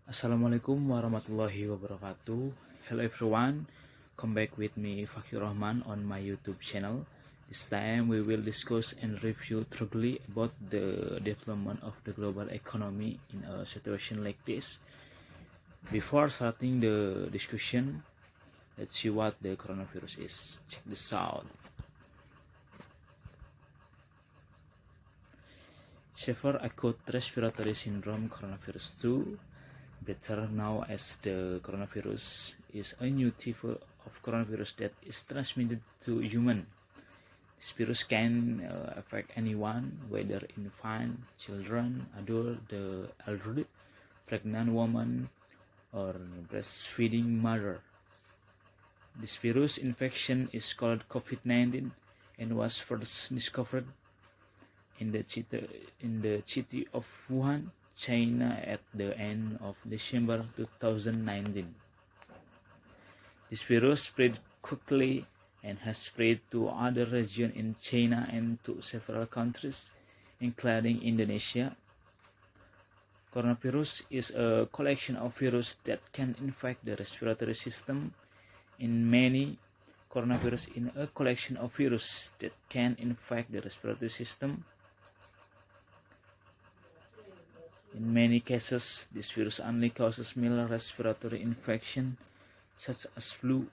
Assalamualaikum warahmatullahi wabarakatuh. Hello everyone, come back with me Fakir Rahman on my YouTube channel. This time we will discuss and review thoroughly about the development of the global economy in a situation like this. Before starting the discussion, let's see what the coronavirus is. Check this out. Severe acute respiratory syndrome coronavirus 2, better known as the coronavirus, is a new type of coronavirus that is transmitted to human. This virus can affect anyone, whether infant, children, adult, the elderly, pregnant woman, or breastfeeding mother. This virus infection is called Covid19 and was first discovered in the city of Wuhan, China at the end of December 2019. This virus spread quickly and has spread to other regions in China and to several countries, including Indonesia. Coronavirus is a collection of viruses that can infect the respiratory system. In many In many cases, this virus only causes mild respiratory infection, such as flu.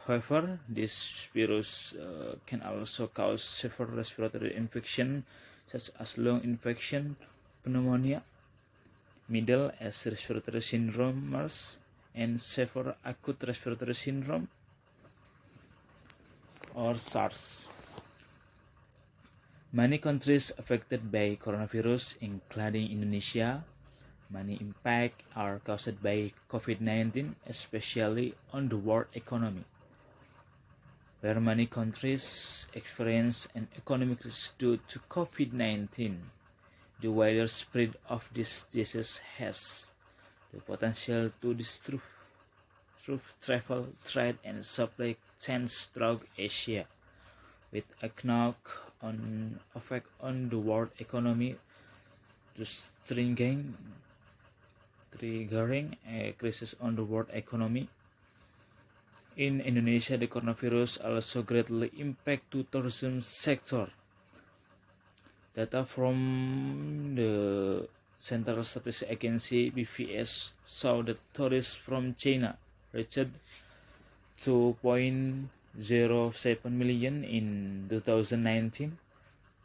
However, this virus can also cause severe respiratory infection, such as lung infection, pneumonia, middle as respiratory syndrome, MERS, and severe acute respiratory syndrome, or SARS. Many countries affected by coronavirus, including Indonesia, many impacts are caused by COVID-19, especially on the world economy, where many countries experience an economic risk due to COVID-19. The wider spread of this disease has the potential to disrupt travel, trade, and supply chains throughout Asia, with a knock-on effect on the world economy, thus triggering a crisis on the world economy. In Indonesia, the coronavirus also greatly impact the tourism sector. Data from the Central Statistics Agency (BVS) show that tourists from China reached 2.07 million in 2019,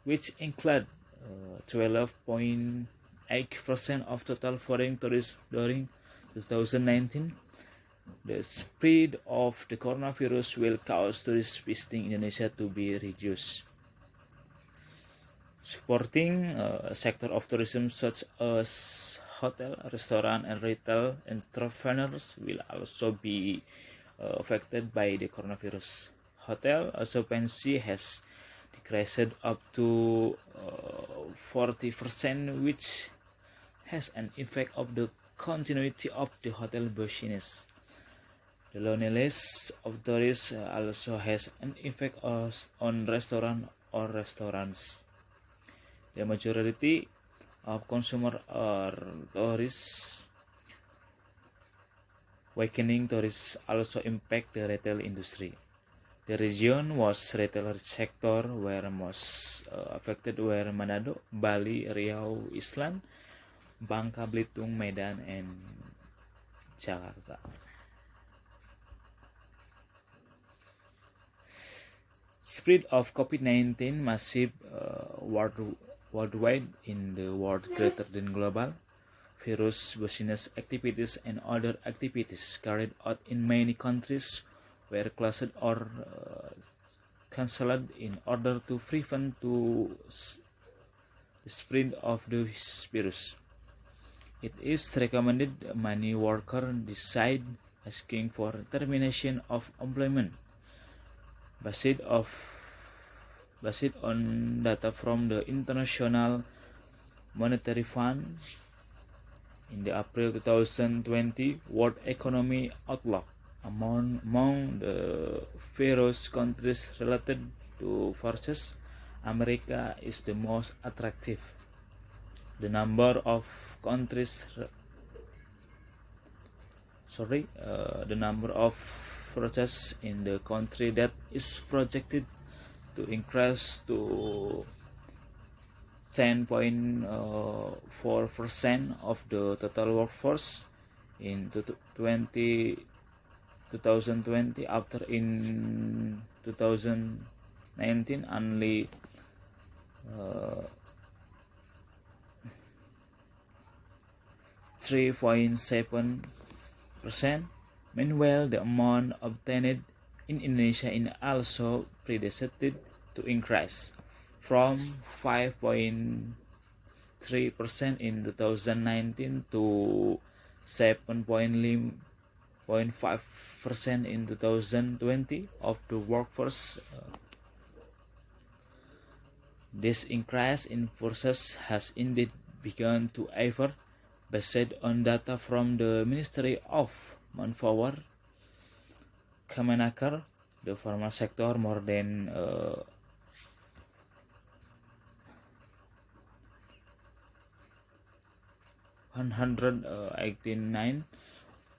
which include 12.8% of total foreign tourists during 2019. The spread of the coronavirus will cause tourists visiting Indonesia to be reduced. Supporting sector of tourism such as hotel, restaurant, and retail entrepreneurs will also be affected by the coronavirus. Hotel occupancy has decreased up to 40%, which has an effect of the continuity of the hotel business. The loneliness of tourists also has an effect on restaurants. The majority of consumers are tourists. Weakening tourists also impact the retail industry. The region was retail sector where most affected were Manado, Bali, Riau, Island, Bangka Belitung, Medan, and Jakarta. Spread of COVID-19 massive worldwide in the world greater than global. Virus business activities and other activities carried out in many countries were closed or cancelled in order to prevent the spread of the virus. It is recommended many workers decide asking for termination of employment based on data from the International Monetary Fund. In the April 2020 World Economy Outlook, among the various countries related to forces, America is the most attractive. The number of countries the number of protests in the country that is projected to increase to 10.4% of the total workforce in 2020, after in 2019 only 3.7%. Meanwhile, the amount obtained in Indonesia is also predicted to increase from 5.3% in 2019 to 7.5% in 2020 of the workforce. This increase in forces has indeed begun to occur, based on data from the Ministry of Manpower, Kemenaker. The formal sector more than 189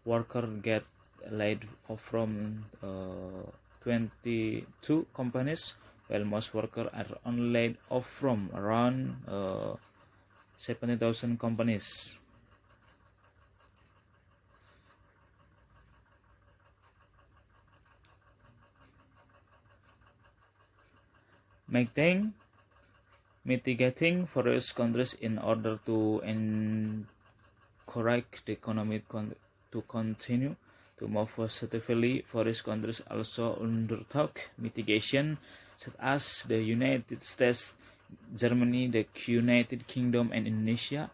workers get laid off from 22 companies, while most workers are only laid off from around 70,000 companies. Mitigating various countries in order to encourage the economy to continue to move positively. Various countries also undertook mitigation, such as the United States, Germany, the United Kingdom, and Indonesia.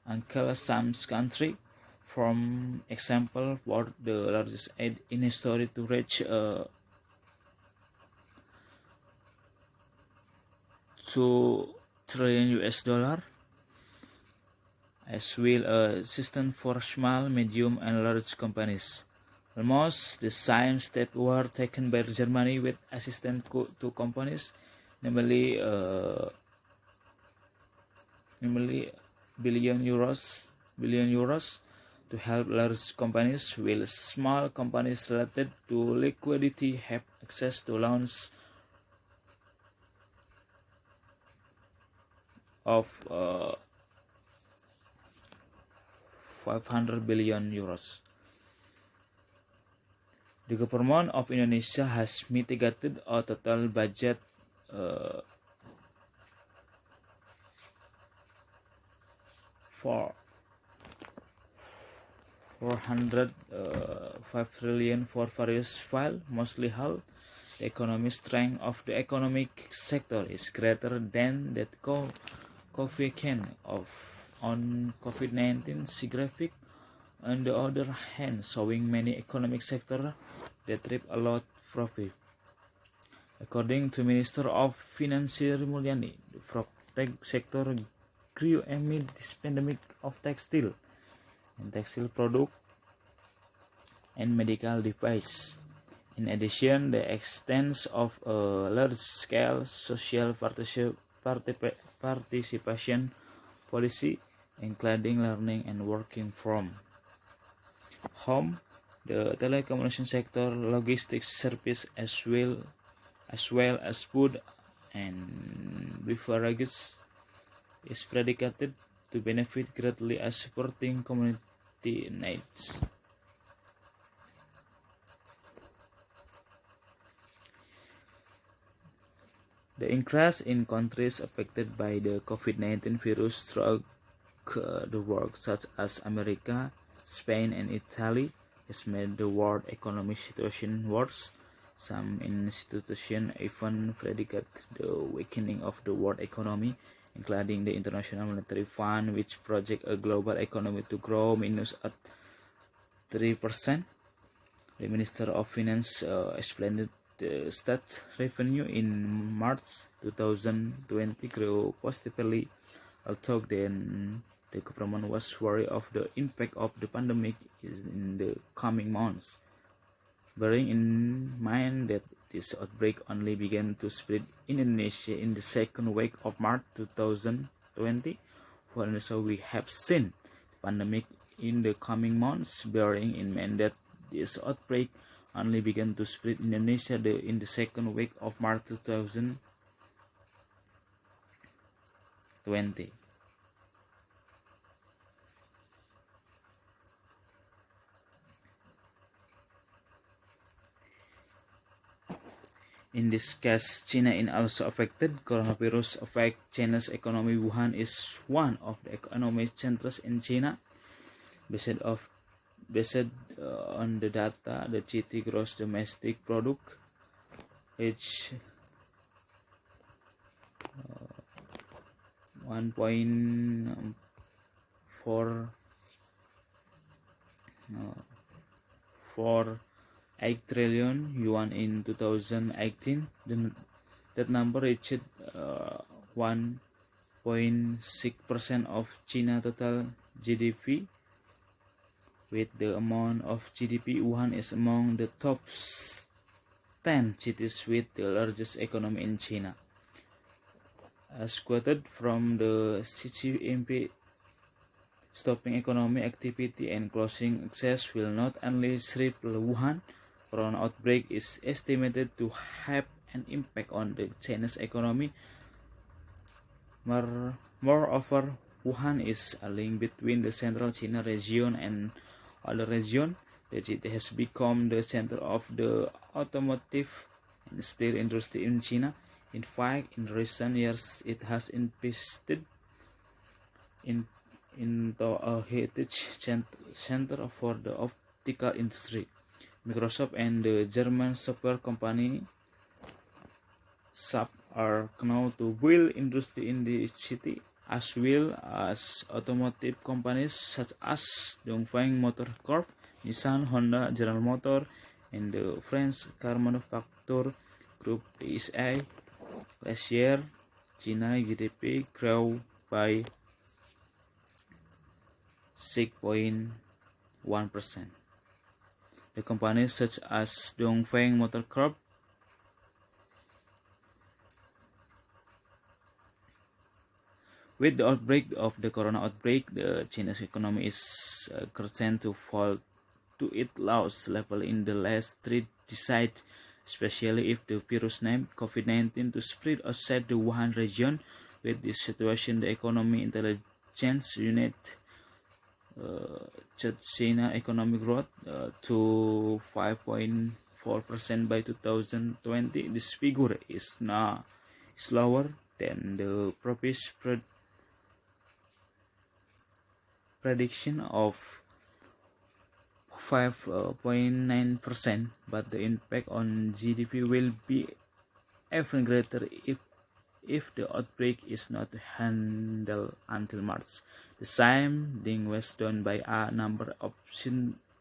Until some countries, from example, for the largest aid in history to reach $2 trillion, as well assistance for small, medium, and large companies. Almost the same steps were taken by Germany with assistance to companies, namely billion euros to help large companies, while small companies related to liquidity have access to loans of 500 billion euros. The government of Indonesia has mitigated a total budget for 405 trillion for various files, mostly health. The economic strength of the economic sector is greater than that coefficient on Covid-19 graphic. On the other hand, showing many economic sectors that reap a lot profit. According to Minister of Finance Mulyani, the prop-tech sector grew amid this pandemic of textile product and medical device. In addition, the extent of a large-scale social participation policy, including learning and working from home, the telecommunication sector, logistics service, as well as food and beverages, is predicated to benefit greatly as supporting community needs. The increase in countries affected by the COVID-19 virus throughout the world, such as America, Spain, and Italy, has made the world economic situation worse. Some institutions even predict the weakening of the world economy, including the International Monetary Fund, which projects a global economy to grow minus at 3%. The Minister of Finance explained the state revenue in March 2020 grew positively, although then the government was worried of the impact of the pandemic in the coming months. Bearing in mind that this outbreak only began to spread in Indonesia in the second week of March 2020, for Indonesia we have seen the pandemic in the coming months, bearing in mind that this outbreak only began to spread in Indonesia in the second week of March 2020. In this case, China is also affected. Coronavirus affect China's economy. Wuhan is one of the economic centers in China. Based on the data, the city gross domestic product reached 1.48 trillion yuan in 2018. That number reached 1.6% of China total GDP. With the amount of GDP, Wuhan is among the top 10 cities with the largest economy in China. As quoted from the CCMP, stopping economic activity and closing access will not only cripple Wuhan. Corona outbreak is estimated to have an impact on the Chinese economy. Moreover, Wuhan is a link between the central China region and other regions. The city has become the center of the automotive and steel industry in China. In fact, in recent years, it has invested into a heritage center for the optical industry. Microsoft and the German software company SAP are known to build industry in the city, as well as automotive companies such as Dongfeng Motor Corp, Nissan, Honda, General Motors, and the French car manufacturer group PSA. Last year, China GDP grew by 6.1%. The companies such as Dongfeng Motor Corp, with the outbreak of the corona outbreak, the Chinese economy is certain to fall to its lowest level in the last 3 decades, especially if the virus named Covid-19 to spread outside the Wuhan region. With this situation, the Economy Intelligence Unit judged China economic growth to 5.4% by 2020. This figure is lower than the previous prediction of 5.9%, but the impact on GDP will be even greater if the outbreak is not handled until March. The same thing was done by a number of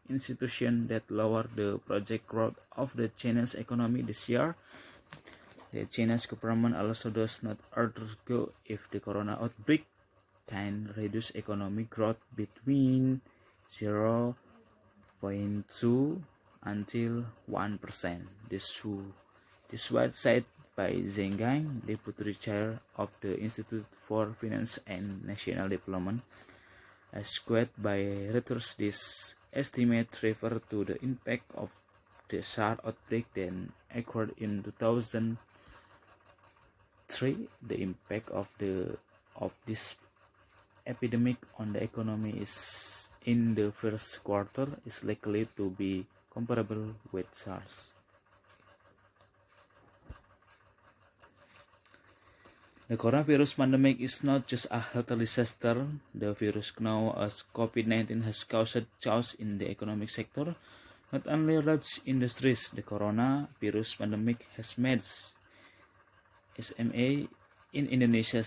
institutions that lowered the projected growth of the Chinese economy this year. The Chinese government also does not argue if the corona outbreak can reduce economic growth between 0.2 until 1%. This was said by Zheng Gang, Deputy Chair of the Institute for Finance and National Development. As quoted by Reuters, this estimate refers to the impact of the SARS outbreak that occurred in 2003. The impact of this epidemic on the economy is in the first quarter is likely to be comparable with SARS. The coronavirus pandemic is not just a health disaster. The virus known as Covid-19 has caused chaos in the economic sector. Not only large industries, the coronavirus pandemic has made SMA in Indonesia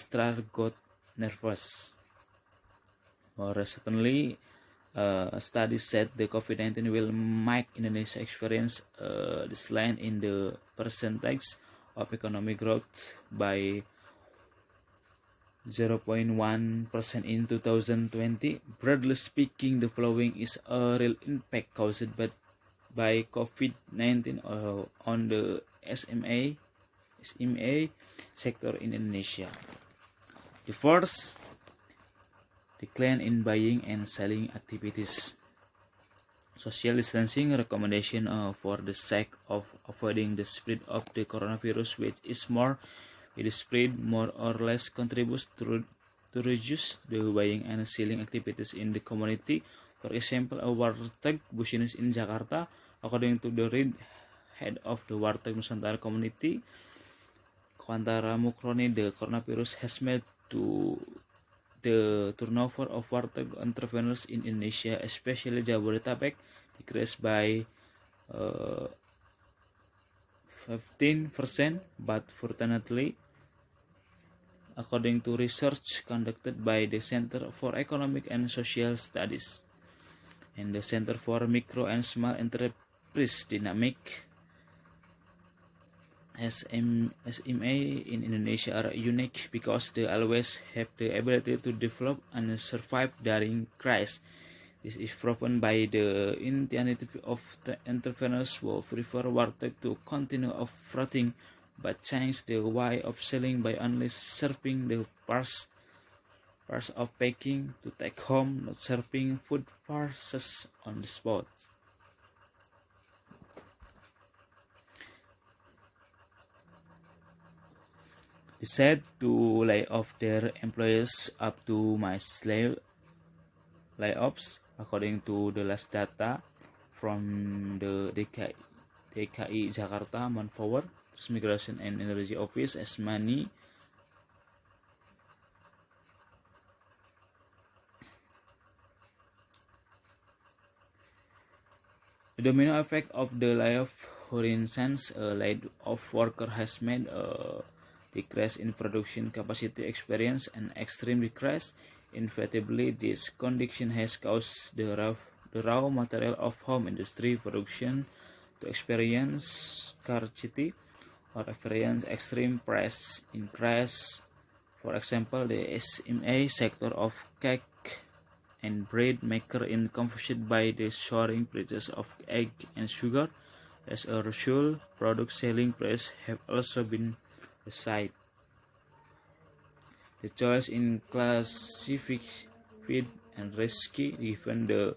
got nervous. More recently, a study said the COVID-19 will make Indonesia experience a decline in the percentage of economic growth by 0.1% in 2020. Broadly speaking, the following is a real impact caused by COVID-19 on the SMA sector in Indonesia. The decline in buying and selling activities. Social distancing recommendation for the sake of avoiding the spread of the coronavirus, which is more widespread, more or less contributes to reduce the buying and selling activities in the community. For example, a warteg business in Jakarta, according to the head of the Warteg Nusantara community, Kawantara Mukroni, the coronavirus has made to the turnover of warteg entrepreneurs in Indonesia, especially Jabodetabek, decreased by 15%, but fortunately, according to research conducted by the Center for Economic and Social Studies and the Center for Micro and Small Enterprise Dynamic, SMA in Indonesia are unique because they always have the ability to develop and survive during crisis. This is proven by the ingenuity of the entrepreneurs who prefer warteg to continue operating but change the way of selling by only serving the parts of packing to take home, not serving food parcels on the spot. They said to lay off their employees up to mass layoffs, according to the last data from the DKI Jakarta Manpower, Transmigration and Energy Office as money. The domino effect of the layoff, for instance, a laid-off worker has made a decrease in production capacity experience an extreme decrease. Inevitably, this condition has caused the raw material of home industry production to experience scarcity or experience extreme price increase. For example, the SMA sector of cake and bread maker in confused by the soaring prices of egg and sugar. As a result, product selling prices have also been decided. The choice in classified feed and risky given the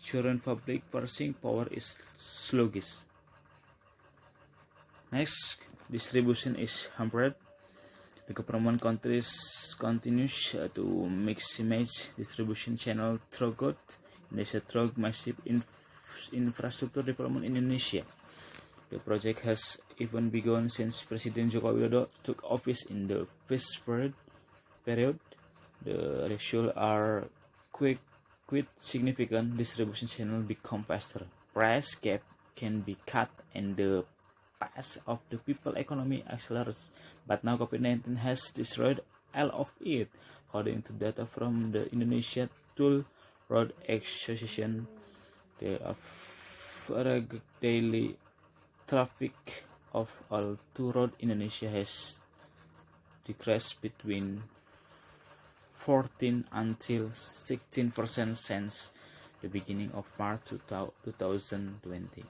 current public purchasing power is sluggish. Next, distribution is hampered. The government continues to maximize distribution channel throughout Indonesia through massive infrastructure development in Indonesia. The project has even begun since President Joko Widodo took office in the first period. The ratios are quite significant. Distribution channel become faster. Price gap can be cut and the pace of the people economy accelerates. But now COVID-19 has destroyed all of it. According to data from the Indonesia Toll Road Association, the average daily traffic of all two roads in Indonesia has decreased between 14 until 16% since the beginning of March 2020.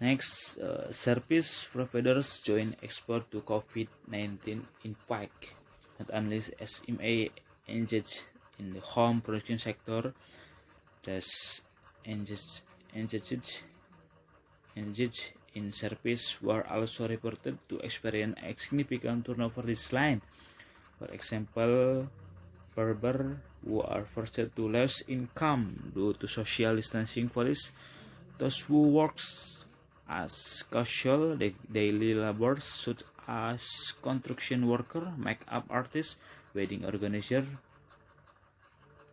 Next, service providers join export to COVID-19 in fact. Not only SMA engaged in the home production sector, thus engaged in service were also reported to experience a significant turnover this line. For example, barber who are forced to lose income due to social distancing policies, those who works as casual daily laborers such as construction worker, makeup artist, wedding organizer,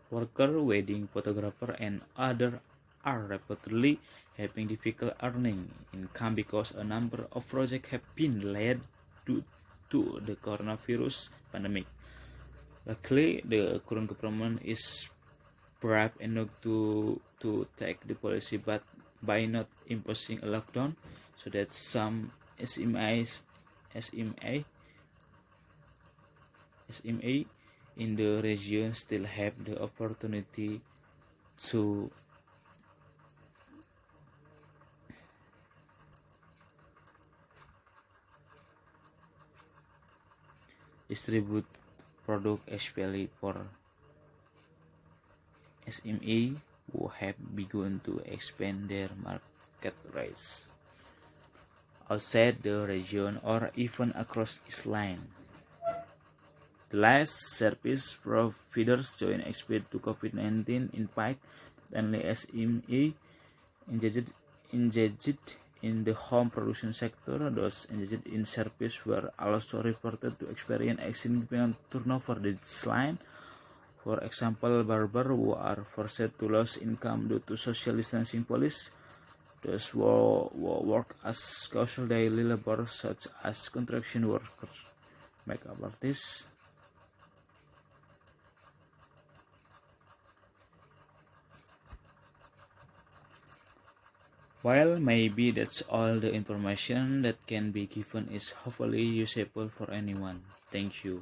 worker, wedding photographer, and other are reportedly having difficult earning income because a number of projects have been delayed due to the coronavirus pandemic. Luckily, the current government is brave enough to take the policy, but by not imposing a lockdown, so that some SMA in the region still have the opportunity to distribute product, especially for SME who have begun to expand their market reach outside the region or even across Island. The last service providers join expert to COVID-19 impact not only SME engaged in the home production sector. Those engaged in service were also reported to experience a significant turnover this line. For example, barbers who are forced to lose income due to social distancing policies, those who work as casual daily labor such as construction workers, makeup artists. While maybe that's all the information that can be given is hopefully useful for anyone. Thank you.